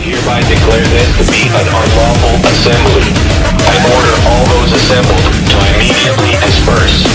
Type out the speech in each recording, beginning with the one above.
hereby declare this to be an unlawful assembly. I order all those assembled to immediately disperse.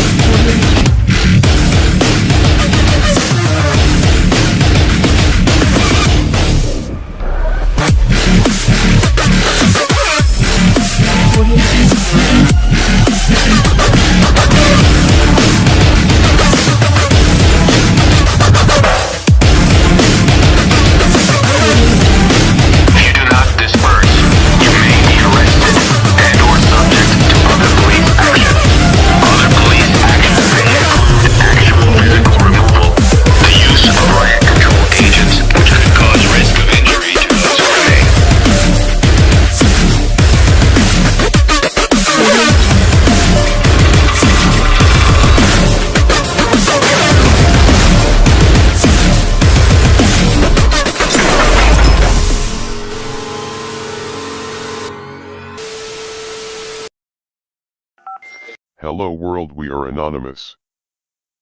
Hello world, we are anonymous.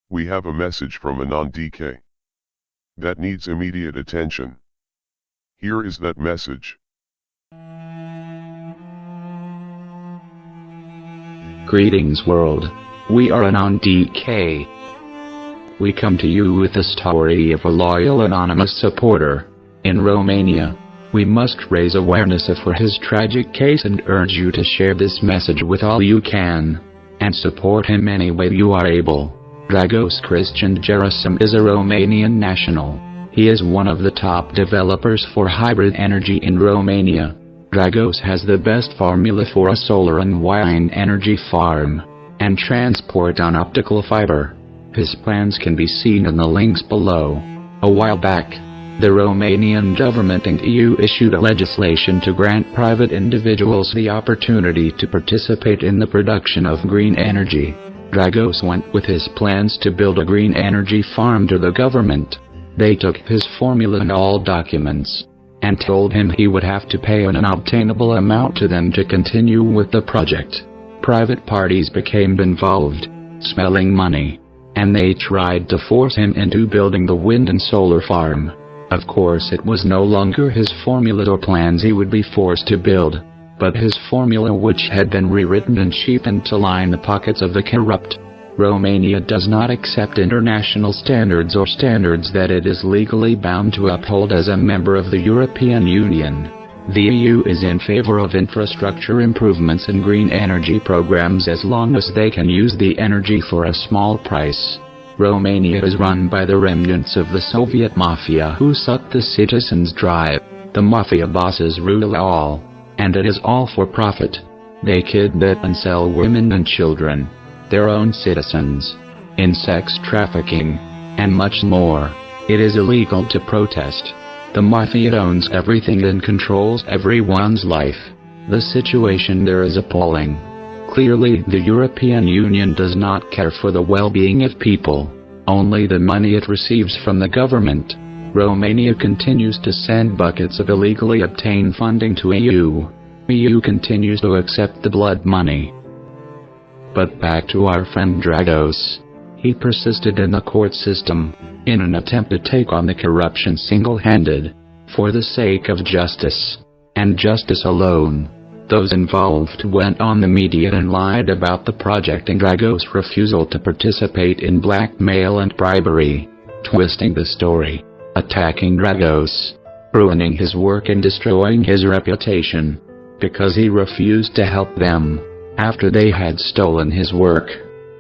We have a message from ÄÑØÄ that needs immediate attention. Here is that message. Greetings world, we are ÄÑØÄ. We come to you with the story of a loyal anonymous supporter. In Romania, we must raise awareness for his tragic case and urge you to share this message with all you can, and support him any way you are able. Dragos Christian Gerasim is a Romanian national. He is one of the top developers for hybrid energy in Romania. Dragos has the best formula for a solar and wind energy farm, and transport on optical fiber. His plans can be seen in the links below. A while back, the Romanian government and EU issued a legislation to grant private individuals the opportunity to participate in the production of green energy. Dragos went with his plans to build a green energy farm to the government. They took his formula and all documents, and told him he would have to pay an unobtainable amount to them to continue with the project. Private parties became involved, smelling money, and they tried to force him into building the wind and solar farm. Of course, it was no longer his formula or plans he would be forced to build, but his formula, which had been rewritten and cheapened to line the pockets of the corrupt. Romania does not accept international standards or standards that it is legally bound to uphold as a member of the European Union. The EU is in favor of infrastructure improvements and green energy programs as long as they can use the energy for a small price. Romania is run by the remnants of the Soviet mafia who suck the citizens dry. The mafia bosses rule all, and it is all for profit. They kidnap and sell women and children, their own citizens, in sex trafficking, and much more. It is illegal to protest. The mafia owns everything and controls everyone's life. The situation there is appalling. Clearly, the European Union does not care for the well-being of people, only the money it receives from the government. Romania continues to send buckets of illegally obtained funding to EU. EU continues to accept the blood money. But back to our friend Dragos. He persisted in the court system, in an attempt to take on the corruption single-handed, for the sake of justice, and justice alone. Those involved went on the media and lied about the project and Dragos' refusal to participate in blackmail and bribery, twisting the story, attacking Dragos, ruining his work and destroying his reputation, because he refused to help them, after they had stolen his work.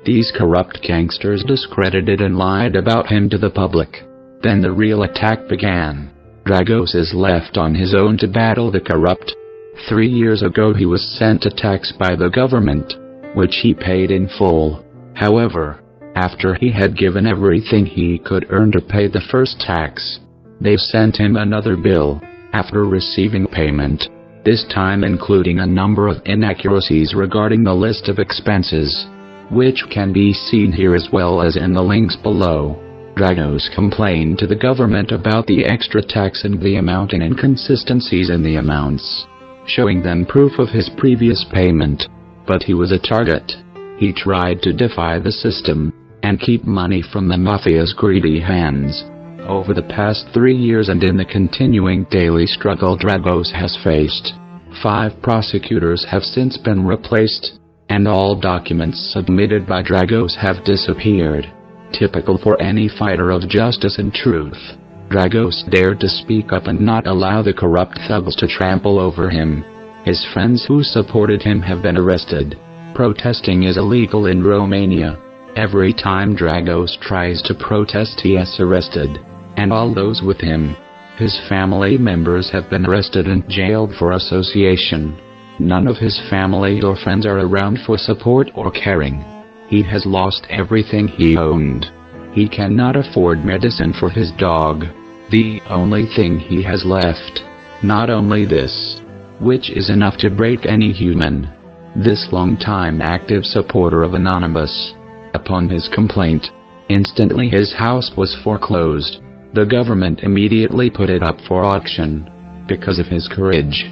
These corrupt gangsters discredited and lied about him to the public. Then the real attack began. Dragos is left on his own to battle the corrupt. 3 years ago he was sent a tax by the government, which he paid in full. However, after he had given everything he could earn to pay the first tax, they sent him another bill, after receiving payment, this time including a number of inaccuracies regarding the list of expenses, which can be seen here as well as in the links below. Dragos complained to the government about the extra tax and the amount and inconsistencies in the amounts, showing them proof of his previous payment, but he was a target. He tried to defy the system, and keep money from the mafia's greedy hands. Over the past 3 years and in the continuing daily struggle Dragos has faced, 5 prosecutors have since been replaced, and all documents submitted by Dragos have disappeared. Typical for any fighter of justice and truth, Dragos dared to speak up and not allow the corrupt thugs to trample over him. His friends who supported him have been arrested. Protesting is illegal in Romania. Every time Dragos tries to protest he is arrested, and all those with him. His family members have been arrested and jailed for association. None of his family or friends are around for support or caring. He has lost everything he owned. He cannot afford medicine for his dog, the only thing he has left. Not only this, which is enough to break any human. This long-time active supporter of Anonymous, upon his complaint, instantly his house was foreclosed. The government immediately put it up for auction. Because of his courage,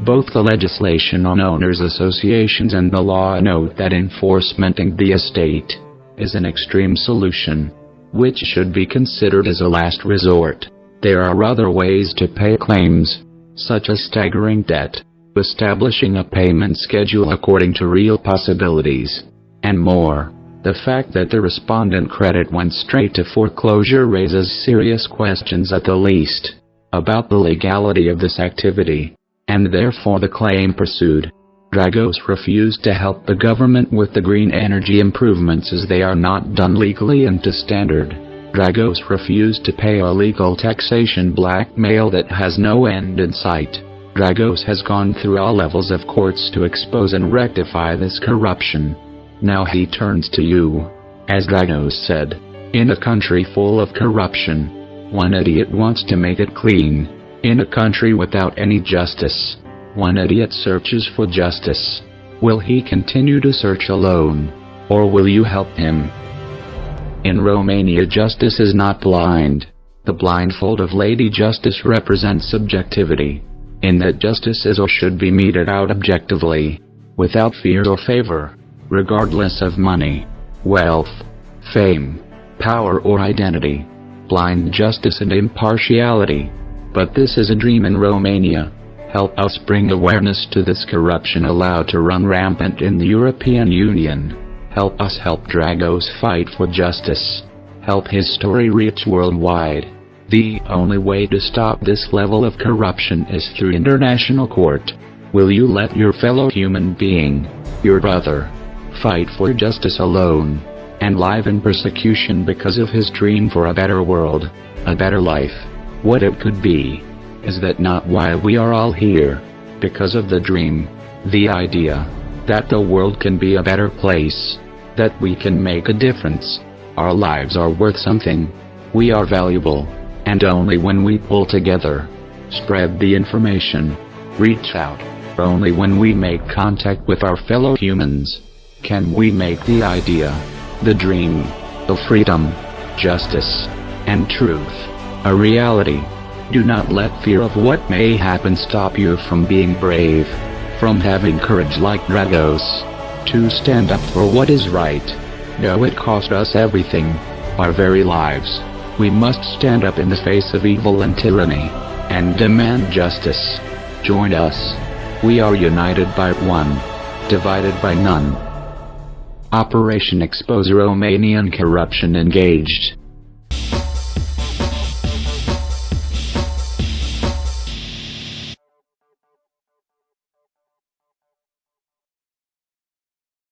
both the legislation on owners' associations and the law note that enforcement in the estate is an extreme solution, which should be considered as a last resort. There are other ways to pay claims, such as staggering debt, establishing a payment schedule according to real possibilities, and more. The fact that the respondent credit went straight to foreclosure raises serious questions at the least, about the legality of this activity, and therefore the claim pursued. Dragos refused to help the government with the green energy improvements as they are not done legally and to standard. Dragos refused to pay illegal taxation blackmail that has no end in sight. Dragos has gone through all levels of courts to expose and rectify this corruption. Now he turns to you. As Dragos said, in a country full of corruption, one idiot wants to make it clean. In a country without any justice, one idiot searches for justice. Will he continue to search alone, or will you help him? In Romania justice is not blind. The blindfold of Lady Justice represents subjectivity, in that justice is or should be meted out objectively, without fear or favor, regardless of money, wealth, fame, power or identity. Blind justice and impartiality. But this is a dream in Romania. Help us bring awareness to this corruption allowed to run rampant in the European Union. Help us help Dragos fight for justice. Help his story reach worldwide. The only way to stop this level of corruption is through international court. Will you let your fellow human being, your brother, fight for justice alone, and live in persecution because of his dream for a better world, a better life? What it could be, is that not why we are all here, because of the dream, the idea, that the world can be a better place, that we can make a difference, our lives are worth something, we are valuable, and only when we pull together, spread the information, reach out, only when we make contact with our fellow humans, can we make the idea, the dream, of freedom, justice, and truth, a reality. Do not let fear of what may happen stop you from being brave, from having courage like Dragos, to stand up for what is right. Though it cost us everything, our very lives, we must stand up in the face of evil and tyranny, and demand justice. Join us. We are united by one, divided by none. Operation Expose Romanian Corruption engaged.